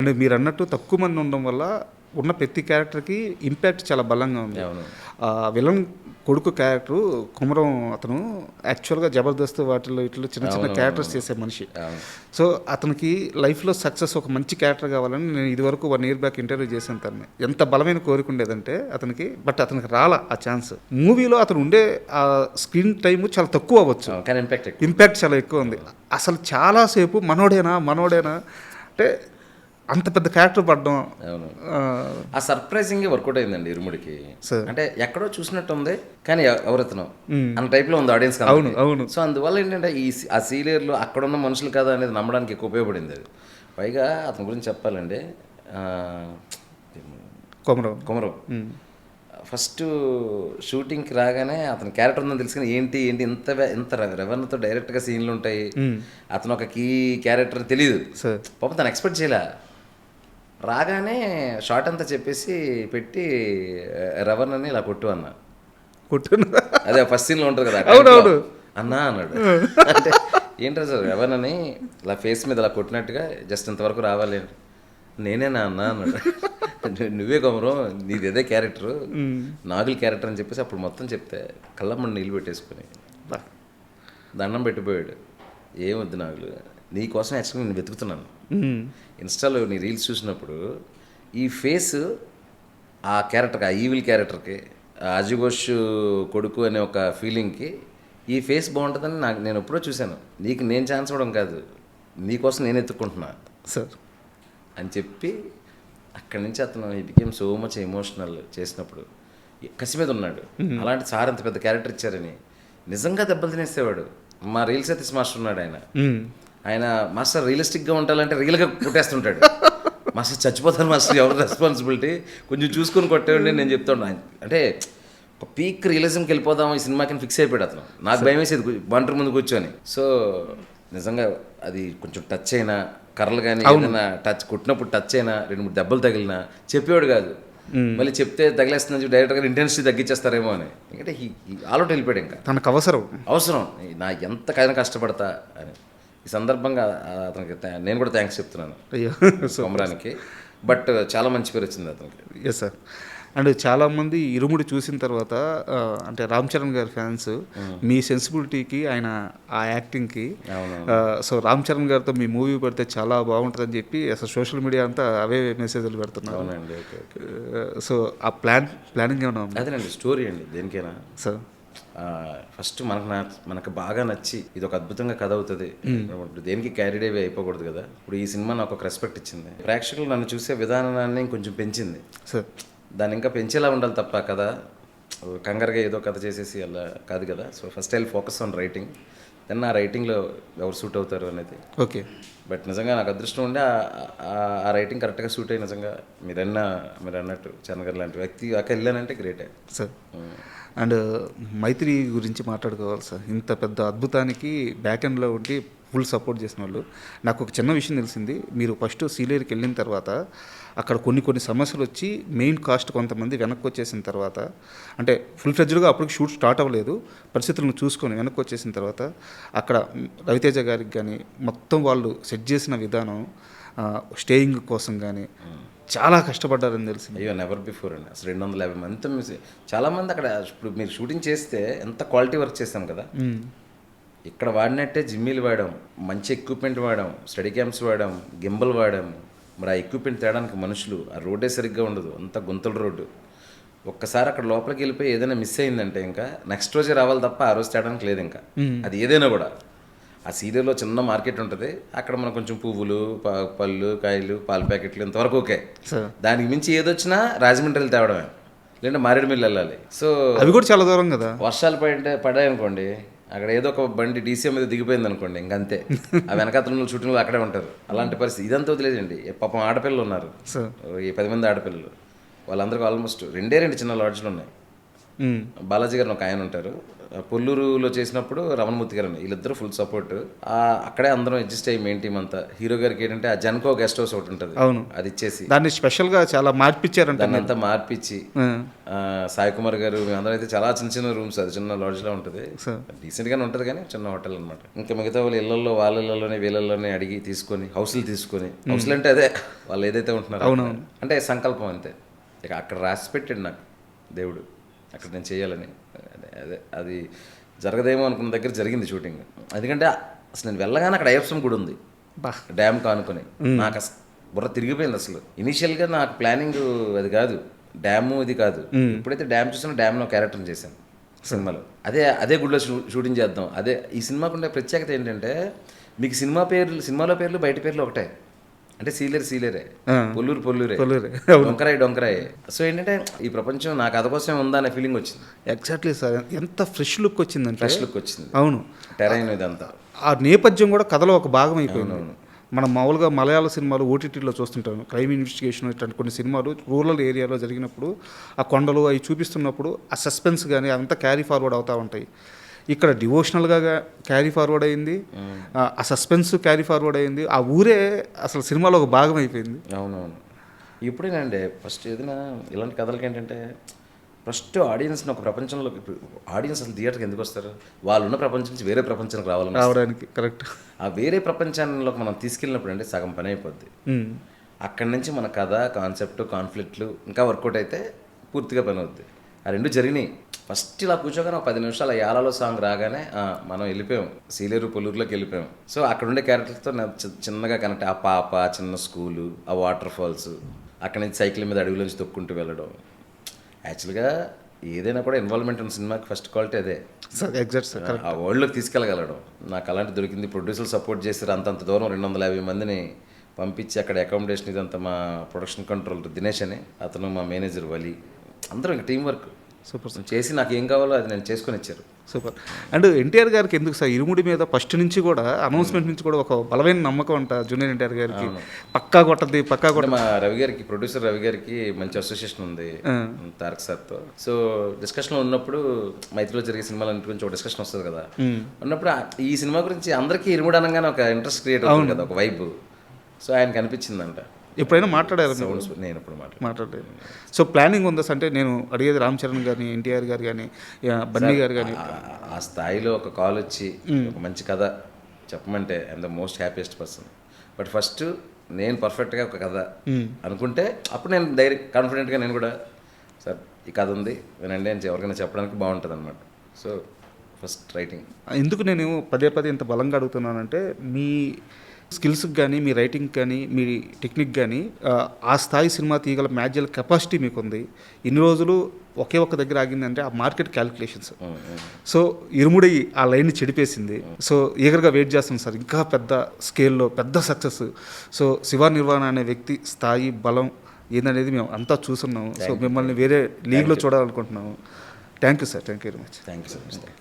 అంటే మీరు అన్నట్టు తక్కువ మంది ఉండడం వల్ల ఉన్న ప్రతి క్యారెక్టర్కి ఇంపాక్ట్ చాలా బలంగా ఉంది. అవును. విలన్ కొడుకు క్యారెక్టరు కుమరం అతను యాక్చువల్గా జబర్దస్త్ వాటిల్లో ఇట్లా చిన్న చిన్న క్యారెక్టర్స్ చేసే మనిషి. సో అతనికి లైఫ్లో సక్సెస్ ఒక మంచి క్యారెక్టర్ కావాలని నేను ఇదివరకు 1 year బ్యాక్ ఇంటర్వ్యూ చేశాను తనని. ఎంత బలమైన కోరిక ఉండేదంటే అతనికి, బట్ అతనికి రాలా ఆ ఛాన్స్. మూవీలో అతను ఉండే ఆ స్క్రీన్ టైం చాలా తక్కువ అవ్వచ్చు, కానీ ఇంపాక్ట్ చాలా ఎక్కువ ఉంది. అసలు చాలాసేపు మనోడేనా అంటే అంత పెద్ద క్యారెక్టర్ పడడం. ఆ సర్ప్రైజింగ్ వర్కౌట్ అయిందండి ఇరుముడికి. అంటే ఎక్కడో చూసినట్టు ఉంది కానీ ఎవరెత్తనం అన్న టైప్లో ఉంది ఆడియన్స్. అవును. సో అందువల్ల ఏంటంటే ఆ సీరియర్లో అక్కడ ఉన్న మనుషులు కదా అనేది నమ్మడానికి ఎక్కువ ఉపయోగపడింది అది. పైగా అతని గురించి చెప్పాలండి, కుమరం ఫస్ట్ షూటింగ్కి రాగానే అతని క్యారెక్టర్ ఉందని తెలుసుకుని ఏంటి ఇంత రెవెన్యూతో డైరెక్ట్గా సీన్లు ఉంటాయి, అతను ఒక కీ క్యారెక్టర్ తెలియదు పాపం, తను ఎక్స్పెక్ట్ చేయలే. రాగానే షార్ట్ అంతా చెప్పేసి పెట్టి రవణ్ అని ఇలా కొట్టు అదే ఫస్ట్ సీన్లో ఉంటుంది కదా, అన్నా అన్నాడు. అంటే ఏంటో సార్ రవణ్ అని ఇలా ఫేస్ మీద ఇలా కొట్టినట్టుగా జస్ట్ ఇంతవరకు రావాలి, నేనేనా అన్నా అన్నాడు. నువ్వే కుమరం, నీది అదే క్యారెక్టర్, నాగుల్ క్యారెక్టర్ అని చెప్పేసి అప్పుడు మొత్తం చెప్తే కళ్ళమ్మని నీళ్ళు పెట్టేసుకుని దండం పెట్టిపోయాడు. ఏమొద్దు నాగులు, నీకోసం యాక్చువల్గా నేను వెతుకుతున్నాను. ఇన్స్టాలో నీ రీల్స్ చూసినప్పుడు ఈ ఫేస్ ఆ క్యారెక్టర్కి, ఆ ఈవిల్ క్యారెక్టర్కి, అజుఘోష్ కొడుకు అనే ఒక ఫీలింగ్కి ఈ ఫేస్ బాగుంటుందని నేను ఎప్పుడో చూశాను. నీకు నేను ఛాన్స్ ఇవ్వడం కాదు, నీకోసం నేను ఎత్తుక్కుంటున్నా సార్ అని చెప్పి అక్కడి నుంచి అతను he became so much emotional. చేసినప్పుడు కసి మీద ఉన్నాడు. అలాంటి సార్ అంత పెద్ద క్యారెక్టర్ ఇచ్చారని నిజంగా దెబ్బలు తినేసేవాడు. మా రీల్స్ అయితే మాస్టర్ ఉన్నాడు ఆయన మాస్టర్ రియలిస్టిక్గా ఉండాలంటే రియల్గా కొట్టేస్తుంటాడు. మాస్టర్ చచ్చిపోతాను మాస్టర్, ఎవరు రెస్పాన్సిబిలిటీ, కొంచెం చూసుకొని కొట్టేవాడి నేను చెప్తాను. అంటే ఒక పీక్ రియలిజంకి వెళ్ళిపోదాం ఈ సినిమాకి ఫిక్స్ అయిపోయాడు అతను. నాకు భయం వేసేది బంటర్ ముందు కూర్చొని. సో నిజంగా అది కొంచెం టచ్ అయినా, కర్రలు కానీ ఏదైనా టచ్ కొట్టినప్పుడు టచ్ అయినా, 2-3 దెబ్బలు తగిలినా చెప్పేవాడు కాదు. మళ్ళీ చెప్తే తగిలేస్తుందని డైరెక్టర్ గారు ఇంటెన్సిటీ తగ్గించేస్తారేమో అని. ఎందుకంటే ఆలోట్ వెళ్ళిపోయాడు. ఇంకా తనకు అవసరం నా ఎంత కష్టపడతా అని. ఈ సందర్భంగా అతనికి నేను కూడా థ్యాంక్స్ చెప్తున్నాను కుమరానికి. బట్ చాలా మంచి పేరు వచ్చింది అతనికి. Yes sir. అండ్ చాలామంది ఇరుముడి చూసిన తర్వాత అంటే రామ్ చరణ్ గారి ఫ్యాన్స్ మీ సెన్సిబిలిటీకి, ఆయన ఆ యాక్టింగ్కి, సో రామ్ చరణ్ గారితో మీ మూవీ పెడితే చాలా బాగుంటుందని చెప్పి అసలు సోషల్ మీడియా అంతా అవే మెసేజ్లు పెడుతున్నారు. సో ఆ ప్లానింగ్ ఏమన్నా? అదేనండి స్టోరీ అండి దేనికైనా సార్. ఫస్ట్ మనకు బాగా నచ్చి ఇది ఒక అద్భుతంగా కథ అవుతుంది, ఇప్పుడు దేనికి క్యారీడ్ అవి అయిపోకూడదు కదా. ఇప్పుడు ఈ సినిమా నాకు ఒక రెస్పెక్ట్ ఇచ్చింది, ప్రేక్షకులు నన్ను చూసే విధానాన్ని కొంచెం పెంచింది సార్. దాన్ని ఇంకా పెంచేలా ఉండాలి తప్ప కదా కంగారుగా ఏదో కథ చేసేసి అలా కాదు కదా. So first I focus on writing, then ఆ రైటింగ్లో ఎవరు సూట్ అవుతారు అనేది. ఓకే. బట్ నిజంగా నాకు అదృష్టం ఉండే ఆ రైటింగ్ కరెక్ట్గా సూట్ అయ్యి నిజంగా మీరు అన్నట్టు చరణ్ గారు లాంటి వ్యక్తి అక్కడ వెళ్ళానంటే గ్రేటే సార్. అండ్ మైత్రి గురించి మాట్లాడుకోవాలి సార్. ఇంత పెద్ద అద్భుతానికి బ్యాక్ ఎండ్లో ఉండి ఫుల్ సపోర్ట్ చేసిన వాళ్ళు. నాకు ఒక చిన్న విషయం తెలిసింది, మీరు ఫస్ట్ సీలేరుకి వెళ్ళిన తర్వాత అక్కడ కొన్ని సమస్యలు వచ్చి మెయిన్ కాస్ట్ కొంతమంది వెనక్కి వచ్చేసిన తర్వాత, అంటే ఫుల్ ఫ్లెడ్జ్డ్గా అప్పటికి షూట్ స్టార్ట్ అవ్వలేదు, పరిస్థితులను చూసుకొని వెనక్కి వచ్చేసిన తర్వాత అక్కడ రవితేజ గారికి కానీ మొత్తం వాళ్ళు సెట్ చేసిన విధానం, స్టేయింగ్ కోసం కానీ చాలా కష్టపడ్డారని తెలిసింది. అయ్యో నెవర్ బిఫోర్ అండి. అసలు 250 మంది చాలామంది అక్కడ. ఇప్పుడు మీరు షూటింగ్ చేస్తే ఎంత క్వాలిటీ వర్క్ చేస్తాం కదా, ఇక్కడ వాడినట్టే జిమ్మీలు వాడాం, మంచి ఎక్విప్మెంట్ వాడాం, స్టడీ క్యాంప్స్ వాడాం, గింబల్ వాడాము. మరి ఆ ఎక్విప్మెంట్ తేడానికి మనుషులు, ఆ రోడ్డే సరిగ్గా ఉండదు, అంత గుంతల రోడ్డు. ఒక్కసారి అక్కడ లోపలికి వెళ్ళిపోయి ఏదైనా మిస్ అయిందంటే ఇంకా నెక్స్ట్ రోజే రావాలి తప్ప ఆ రోజు తేడానికి లేదు. ఇంకా అది ఏదైనా కూడా ఆ సీరియల్లో చిన్న మార్కెట్ ఉంటుంది, అక్కడ మనం కొంచెం పువ్వులు, పళ్ళు, కాయలు, పాల ప్యాకెట్లు ఇంతవరకు ఓకే. దానికి మించి ఏదొచ్చినా రాజమండ్రి వెళ్ళి తేవడమే, లేదంటే మారేడుమిల్లి వెళ్ళాలి. సో అవి కూడా చాలా దూరం కదా. వర్షాలు పడ్డాయనుకోండి, అక్కడ ఏదో ఒక బండి డీసీఎం మీద దిగిపోయింది అనుకోండి, ఇంకంతే. ఆ వెనకాతల షూటింగ్లో అక్కడే ఉంటారు. అలాంటి పరిస్థితి. ఇదంతా వదిలేదండి. పాపం ఆడపిల్లలు ఉన్నారు, ఈ 10 మంది ఆడపిల్లలు. వాళ్ళందరికీ ఆల్మోస్ట్ 2 చిన్న లాడ్జ్లు ఉన్నాయి. బాలాజీ గారు ఒక ఆయన ఉంటారు, పొల్లూరులో చేసినప్పుడు రమణమూర్తి గారు వీళ్ళిద్దరూ ఫుల్ సపోర్ట్. అక్కడే అందరం అడ్జస్ట్ అయ్యి మెయిన్ టీం అంతా. హీరో గారికి ఏంటంటే ఆ జన్కో గెస్ట్ హౌస్ ఒకటి ఉంటుంది, అవును, అది ఇచ్చేసి దాన్ని స్పెషల్గా చాలా మార్పిచ్చారంట. దాన్ని అంతా మార్పిచ్చి సాయి కుమార్ గారు మేమందరం అయితే చాలా చిన్న చిన్న రూమ్స్, అది చిన్న లాడ్జ్లో ఉంటుంది, డీసెంట్గానే ఉంటుంది కానీ చిన్న హోటల్ అనమాట. ఇంకా మిగతా వాళ్ళు ఇళ్లలో వాళ్ళ ఇళ్లలోనే వీళ్ళల్లోనే అడిగి తీసుకొని హౌస్లు హౌస్లు అంటే అదే వాళ్ళు ఏదైతే ఉంటున్నారో అంటే సంకల్పం అంతే. ఇక అక్కడ రాసి పెట్టాడు నాకు దేవుడు, అక్కడ నేను చేయాలని. అదే అది జరగదేమో అనుకున్న దగ్గర జరిగింది షూటింగ్. ఎందుకంటే అసలు నేను వెళ్ళగానే అక్కడ అయ్యప్ప స్వామి గుడి ఉంది డ్యామ్ కానుకొని. నాకు అసలు బుర్ర తిరిగిపోయింది. అసలు ఇనీషియల్గా నాకు ప్లానింగ్ అది కాదు, డ్యాము ఇది కాదు. ఎప్పుడైతే డ్యామ్ చూసానో డ్యామ్లో క్యారెక్టర్ చేశాను సినిమాలో. అదే గుడిలో షూటింగ్ చేద్దాం. అదే ఈ సినిమాకు ఉండే ప్రత్యేకత ఏంటంటే మీకు సినిమాలో పేర్లు బయట పేర్లు ఒకటే, అంటే సీలేరే, పొల్లూరే, డొంకరాయే. సో ఏంటంటే ఈ ప్రపంచం నా కథ కోసం ఉందా అనే ఫీలింగ్ వచ్చింది. ఎగ్జాక్ట్లీ సార్, ఎంత ఫ్రెష్ లుక్ వచ్చిందంటే. ఫ్రెష్ లుక్ వచ్చింది, అవును. టెరైన్ ఇదంతా ఆ నేపథ్యం కూడా కథలో ఒక భాగం అయిపోయింది. మనం మామూలుగా మలయాళ సినిమాలు ఓటీటీలో చూస్తుంటాం, క్రైమ్ ఇన్వెస్టిగేషన్ ఇట్లాంటి కొన్ని సినిమాలు రూరల్ ఏరియాలో జరిగినప్పుడు ఆ కొండలు అవి చూపిస్తున్నప్పుడు ఆ సస్పెన్స్ కానీ అంతా క్యారీ ఫార్వర్డ్ అవుతూ ఉంటాయి. ఇక్కడ డివోషనల్గా క్యారీ ఫార్వర్డ్ అయింది, ఆ సస్పెన్స్ క్యారీ ఫార్వర్డ్ అయింది, ఆ ఊరే అసలు సినిమాలో ఒక భాగం అయిపోయింది. అవునవును. ఇప్పుడేనండి ఫస్ట్ ఏదైనా ఇలాంటి కథలకి ఏంటంటే ఫస్ట్ ఆడియన్స్ని ఒక ప్రపంచంలో, ఆడియన్స్ అసలు థియేటర్కి ఎందుకు వస్తారు? వాళ్ళు ఉన్న ప్రపంచం నుంచి వేరే ప్రపంచానికి రావడానికి. కరెక్ట్. ఆ వేరే ప్రపంచాల్లోకి మనం తీసుకెళ్ళినప్పుడు అంటే సగం పని అయిపోద్ది. అక్కడి నుంచి మన కథ, కాన్సెప్ట్, కాన్ఫ్లిక్ట్లు ఇంకా వర్కౌట్ అయితే పూర్తిగా పని అవుద్ది. ఆ రెండు జరిగినాయి. ఫస్ట్ ఇలా కూర్చోగానే ఒక 10 నిమిషాలు యాలలో సాంగ్ రాగానే మనం వెళ్ళిపోయాం, సీలేరు పొల్లూరులోకి వెళ్ళిపోయాం. సో అక్కడ ఉండే క్యారెక్టర్తో నేను చిన్నగా కనెక్ట్. ఆ పాప, చిన్న స్కూలు, ఆ వాటర్ ఫాల్స్, అక్కడి నుంచి సైకిల్ మీద అడవిలోంచి తొక్కుంటూ వెళ్ళడం. యాక్చువల్గా ఏదైనా కూడా ఇన్వాల్వ్మెంట్ ఉన్న సినిమాకి ఫస్ట్ క్వాలిటీ అదే సార్. Exact sir. ఆ వరల్డ్లోకి తీసుకెళ్ళగలడం. నాకు అలాంటి దొరికింది. ప్రొడ్యూసర్లు సపోర్ట్ చేశారు. అంతంత దూరం 250 మందిని పంపించి అక్కడ అకామిడేషన్ ఇదంతా మా ప్రొడక్షన్ కంట్రోల్ దినేష్ అని, అతను మా మేనేజర్ వలి, అందరూ ఇంకా టీం వర్క్ సూపర్ చేసి నాకు ఏం కావాలో అది నేను చేసుకొని ఇచ్చారు. సూపర్. అండ్ ఎన్టీఆర్ గారికి ఎందుకు సార్ ఇరుముడి మీద ఫస్ట్ నుంచి కూడా అనౌన్స్మెంట్ నుంచి కూడా ఒక బలమైన నమ్మకం అంట జూనియర్ ఎన్టీఆర్ గారికి, పక్కా కొట్టది. మా రవి గారికి, ప్రొడ్యూసర్ రవి గారికి మంచి అసోసియేషన్ ఉంది తారక్ సార్తో. సో డిస్కషన్లో ఉన్నప్పుడు మైత్రిలో జరిగే సినిమాల గురించి ఒక డిస్కషన్ వస్తుంది కదా, ఉన్నప్పుడు ఈ సినిమా గురించి అందరికీ ఇరుముడు అనగానే ఒక ఇంట్రెస్ట్ క్రియేట్ అవుతుంది కదా, ఒక వైబ్. సో ఆయనకు అనిపించిందంట. ఎప్పుడైనా మాట్లాడారు? నేను ఎప్పుడు మాట్లాడలేదు. సో ప్లానింగ్ ఉందా అంటే నేను అడిగేది రామ్ చరణ్ గారిని, ఎన్టీఆర్ గారు కానీ, బన్నీ గారు కానీ ఆ స్థాయిలో ఒక కాల్ వచ్చి ఒక మంచి కథ చెప్పమంటే I'm the most happiest person. But first నేను పర్ఫెక్ట్గా ఒక కథ అనుకుంటే అప్పుడు నేను కాన్ఫిడెంట్గా నేను కూడా సార్ ఈ కథ ఉంది వినండి అని ఎవరికైనా చెప్పడానికి బాగుంటుంది అనమాట. So first writing. ఎందుకు నేను పదే ఇంత బలంగా అడుగుతున్నానంటే మీ స్కిల్స్కి కానీ, మీ రైటింగ్ కానీ, మీ టెక్నిక్ కానీ ఆ స్థాయి సినిమా తీయగల మ్యాజికల్ కెపాసిటీ మీకు ఉంది. ఇన్ని రోజులు ఒకే ఒక్క దగ్గర ఆగిందంటే ఆ మార్కెట్ క్యాలిక్యులేషన్స్. సో ఇరుముడి ఆ లైన్ని చెడిపేసింది. సో ఈగర్గా వెయిట్ చేస్తుంది సార్ ఇంకా పెద్ద స్కేల్లో పెద్ద సక్సెస్. సో శివ నిర్వాణ అనే వ్యక్తి స్థాయి, బలం ఏందనేది మేము అంతా చూస్తున్నాము. సో మిమ్మల్ని వేరే లీగ్లో చూడాలనుకుంటున్నాము. Thank you sir. Thank you very much. Thank you sir.